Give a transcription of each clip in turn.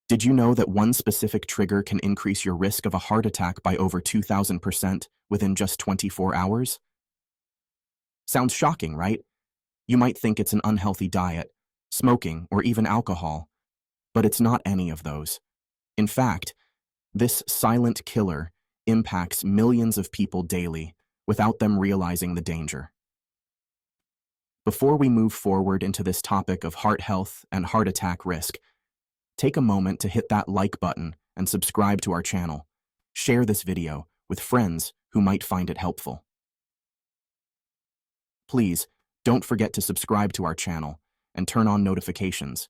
Did you know that one specific trigger can increase your risk of a heart attack by over 2,000% within just 24 hours? Sounds shocking, right? You might think it's an unhealthy diet, smoking, or even alcohol, but it's not any of those. In fact, this silent killer impacts millions of people daily without them realizing the danger. Before we move forward into this topic of heart health and heart attack risk, take a moment to hit that like button and subscribe to our channel. Share this video with friends who might find it helpful. Please, don't forget to subscribe to our channel and turn on notifications.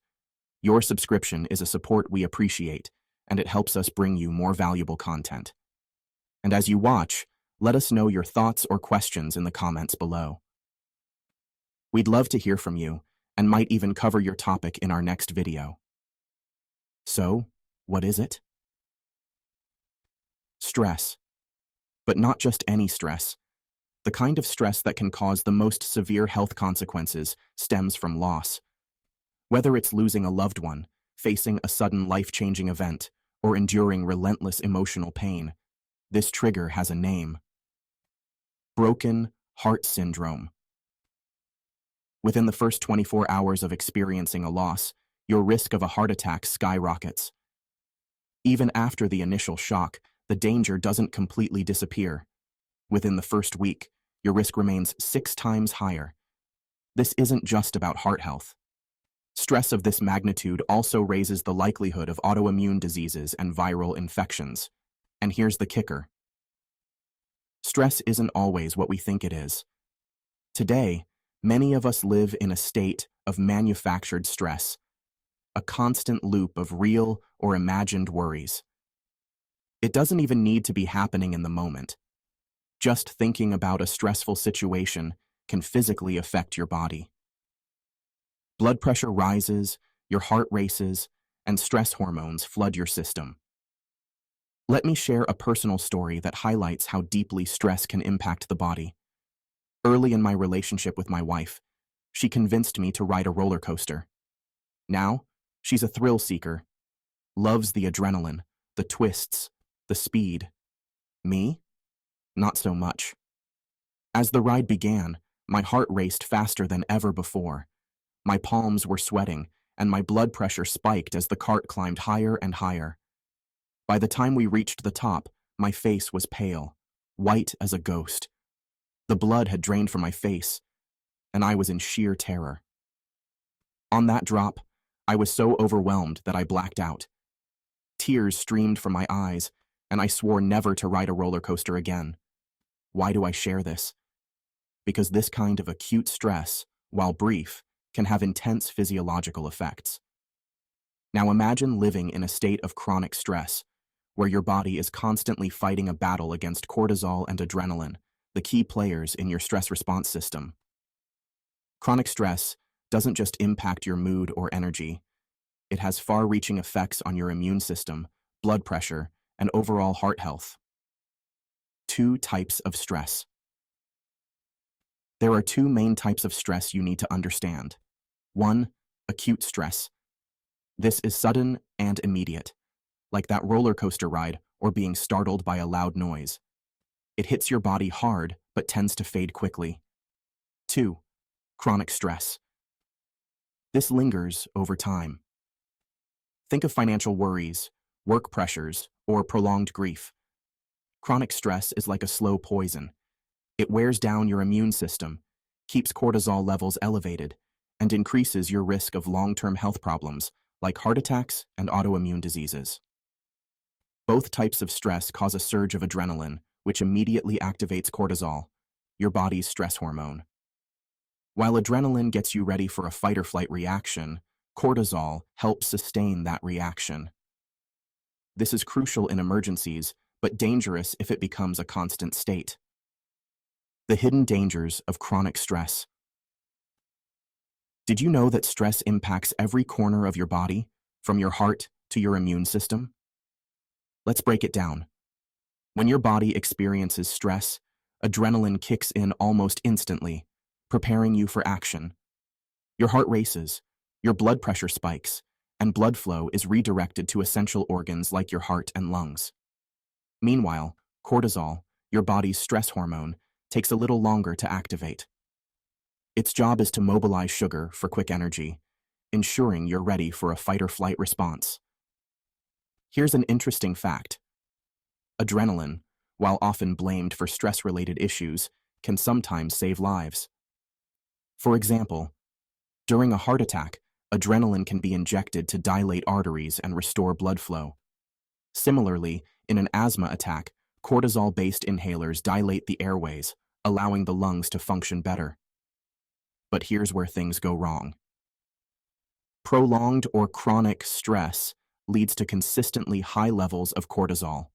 Your subscription is a support we appreciate, and it helps us bring you more valuable content. And as you watch, let us know your thoughts or questions in the comments below. We'd love to hear from you and might even cover your topic in our next video. So, what is it? Stress. But not just any stress. The kind of stress that can cause the most severe health consequences stems from loss. Whether it's losing a loved one, facing a sudden life-changing event, or enduring relentless emotional pain, this trigger has a name. Broken heart syndrome. Within the first 24 hours of experiencing a loss, your risk of a heart attack skyrockets. Even after the initial shock, the danger doesn't completely disappear. Within the first week, your risk remains 6 times higher. This isn't just about heart health. Stress of this magnitude also raises the likelihood of autoimmune diseases and viral infections. And here's the kicker. Stress isn't always what we think it is. Today, many of us live in a state of manufactured stress, a constant loop of real or imagined worries. It doesn't even need to be happening in the moment. Just thinking about a stressful situation can physically affect your body. Blood pressure rises, your heart races, and stress hormones flood your system. Let me share a personal story that highlights how deeply stress can impact the body. Early in my relationship with my wife, she convinced me to ride a roller coaster. Now, she's a thrill seeker, loves the adrenaline, the twists, the speed. Me? Not so much. As the ride began, my heart raced faster than ever before. My palms were sweating, and my blood pressure spiked as the cart climbed higher and higher. By the time we reached the top, my face was pale, white as a ghost. The blood had drained from my face, and I was in sheer terror. On that drop, I was so overwhelmed that I blacked out. Tears streamed from my eyes, and I swore never to ride a roller coaster again. Why do I share this? Because this kind of acute stress, while brief, can have intense physiological effects. Now imagine living in a state of chronic stress, where your body is constantly fighting a battle against cortisol and adrenaline, the key players in your stress response system. Chronic stress doesn't just impact your mood or energy. It has far-reaching effects on your immune system, blood pressure, and overall heart health. 2 types of stress. There are 2 main types of stress you need to understand. 1. Acute stress. This is sudden and immediate, like that roller coaster ride or being startled by a loud noise. It hits your body hard but tends to fade quickly. 2. Chronic stress. This lingers over time. Think of financial worries, work pressures, or prolonged grief. Chronic stress is like a slow poison. It wears down your immune system, keeps cortisol levels elevated, and increases your risk of long-term health problems like heart attacks and autoimmune diseases. Both types of stress cause a surge of adrenaline, which immediately activates cortisol, your body's stress hormone. While adrenaline gets you ready for a fight-or-flight reaction, cortisol helps sustain that reaction. This is crucial in emergencies, but dangerous if it becomes a constant state. The hidden dangers of chronic stress. Did you know that stress impacts every corner of your body, from your heart to your immune system? Let's break it down. When your body experiences stress, adrenaline kicks in almost instantly, preparing you for action. Your heart races, your blood pressure spikes, and blood flow is redirected to essential organs like your heart and lungs. Meanwhile, cortisol, your body's stress hormone, takes a little longer to activate. Its job is to mobilize sugar for quick energy, ensuring you're ready for a fight-or-flight response. Here's an interesting fact. Adrenaline, while often blamed for stress-related issues, can sometimes save lives. For example, during a heart attack, adrenaline can be injected to dilate arteries and restore blood flow. Similarly, in an asthma attack, cortisol-based inhalers dilate the airways, allowing the lungs to function better. But here's where things go wrong. Prolonged or chronic stress leads to consistently high levels of cortisol.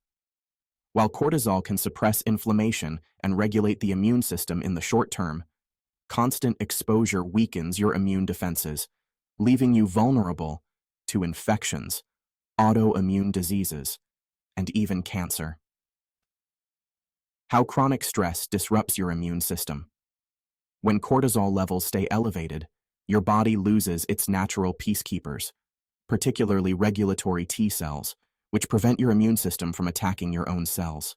While cortisol can suppress inflammation and regulate the immune system in the short term, constant exposure weakens your immune defenses, leaving you vulnerable to infections, autoimmune diseases, and even cancer. How chronic stress disrupts your immune system. When cortisol levels stay elevated, your body loses its natural peacekeepers, particularly regulatory T cells, which prevent your immune system from attacking your own cells.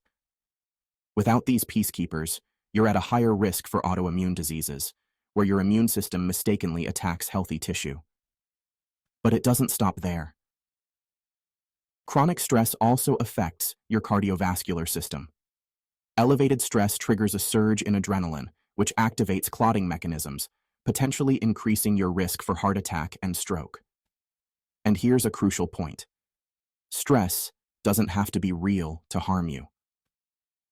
Without these peacekeepers, you're at a higher risk for autoimmune diseases, where your immune system mistakenly attacks healthy tissue. But it doesn't stop there. Chronic stress also affects your cardiovascular system. Elevated stress triggers a surge in adrenaline, which activates clotting mechanisms, potentially increasing your risk for heart attack and stroke. And here's a crucial point. Stress doesn't have to be real to harm you.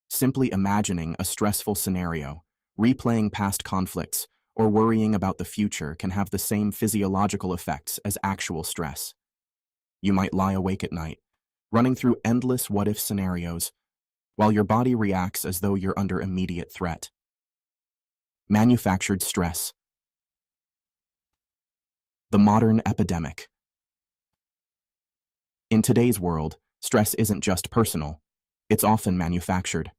Simply imagining a stressful scenario, replaying past conflicts, or worrying about the future can have the same physiological effects as actual stress. You might lie awake at night, running through endless what-if scenarios, while your body reacts as though you're under immediate threat. Manufactured stress. The modern epidemic. In today's world, stress isn't just personal, it's often manufactured.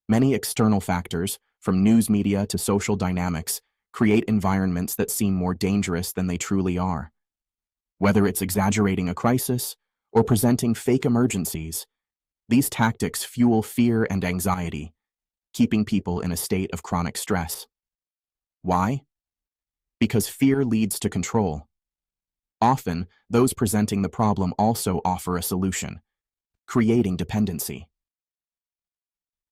Many external factors, from news media to social dynamics, create environments that seem more dangerous than they truly are. Whether it's exaggerating a crisis or presenting fake emergencies, these tactics fuel fear and anxiety, keeping people in a state of chronic stress. Why? Because fear leads to control. Often, those presenting the problem also offer a solution, creating dependency.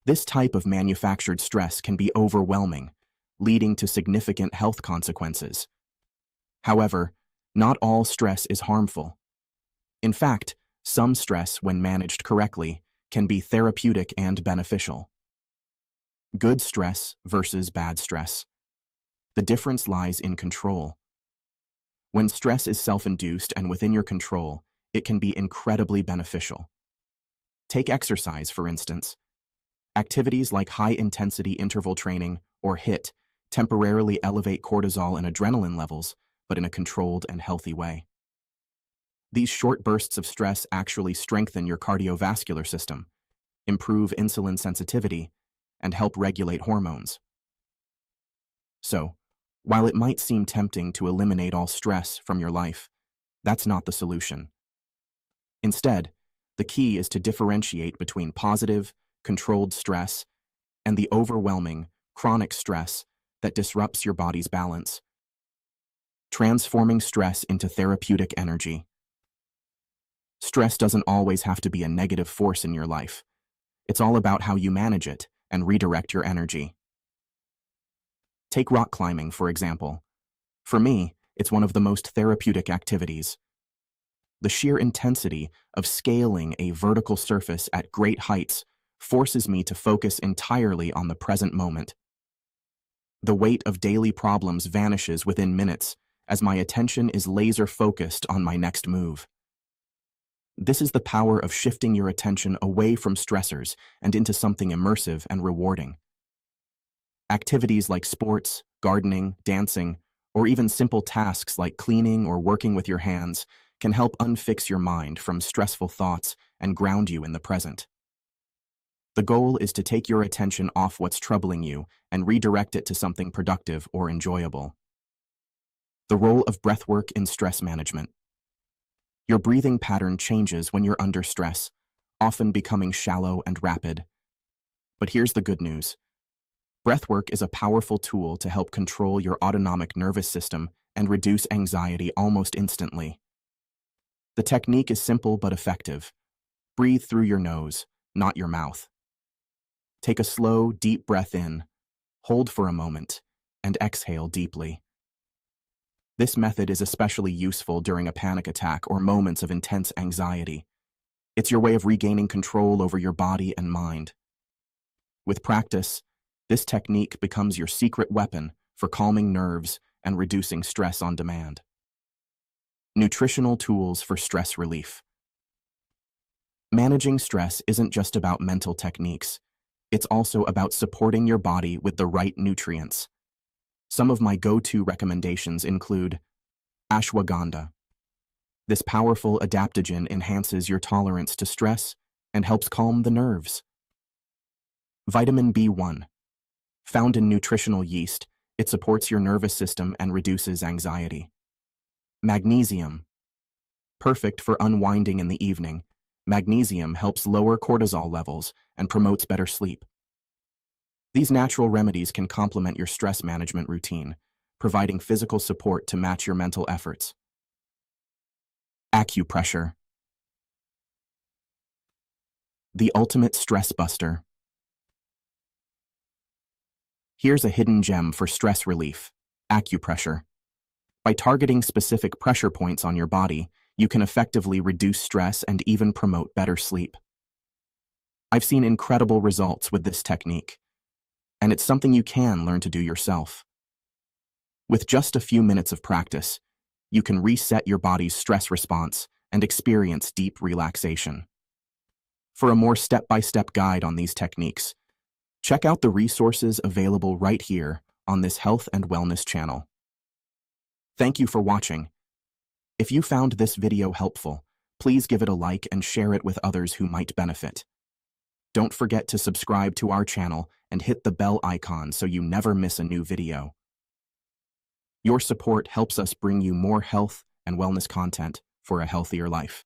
This type of manufactured stress can be overwhelming, leading to significant health consequences. However, not all stress is harmful. In fact, some stress, when managed correctly, can be therapeutic and beneficial. Good stress versus bad stress. The difference lies in control. When stress is self-induced and within your control, it can be incredibly beneficial. Take exercise, for instance. Activities like high-intensity interval training, or HIIT, temporarily elevate cortisol and adrenaline levels, but in a controlled and healthy way. These short bursts of stress actually strengthen your cardiovascular system, improve insulin sensitivity, and help regulate hormones. So, while it might seem tempting to eliminate all stress from your life, that's not the solution. Instead, the key is to differentiate between positive, controlled stress and the overwhelming, chronic stress that disrupts your body's balance. Transforming stress into therapeutic energy. Stress doesn't always have to be a negative force in your life. It's all about how you manage it and redirect your energy. Take rock climbing, for example. For me, it's one of the most therapeutic activities. The sheer intensity of scaling a vertical surface at great heights forces me to focus entirely on the present moment. The weight of daily problems vanishes within minutes as my attention is laser-focused on my next move. This is the power of shifting your attention away from stressors and into something immersive and rewarding. Activities like sports, gardening, dancing, or even simple tasks like cleaning or working with your hands can help unfix your mind from stressful thoughts and ground you in the present. The goal is to take your attention off what's troubling you and redirect it to something productive or enjoyable. The role of breathwork in stress management. Your breathing pattern changes when you're under stress, often becoming shallow and rapid. But here's the good news. Breathwork is a powerful tool to help control your autonomic nervous system and reduce anxiety almost instantly. The technique is simple but effective. Breathe through your nose, not your mouth. Take a slow, deep breath in, hold for a moment, and exhale deeply. This method is especially useful during a panic attack or moments of intense anxiety. It's your way of regaining control over your body and mind. With practice, this technique becomes your secret weapon for calming nerves and reducing stress on demand. Nutritional tools for stress relief. Managing stress isn't just about mental techniques. It's also about supporting your body with the right nutrients. Some of my go-to recommendations include Ashwagandha. This powerful adaptogen enhances your tolerance to stress and helps calm the nerves. Vitamin B1. Found in nutritional yeast, it supports your nervous system and reduces anxiety. Magnesium. Perfect for unwinding in the evening, magnesium helps lower cortisol levels and promotes better sleep. These natural remedies can complement your stress management routine, providing physical support to match your mental efforts. Acupressure. The ultimate stress buster. Here's a hidden gem for stress relief: acupressure. By targeting specific pressure points on your body, you can effectively reduce stress and even promote better sleep. I've seen incredible results with this technique, and it's something you can learn to do yourself. With just a few minutes of practice, you can reset your body's stress response and experience deep relaxation. For a more step-by-step guide on these techniques, check out the resources available right here on this health and wellness channel. Thank you for watching. If you found this video helpful, please give it a like and share it with others who might benefit. Don't forget to subscribe to our channel and hit the bell icon so you never miss a new video. Your support helps us bring you more health and wellness content for a healthier life.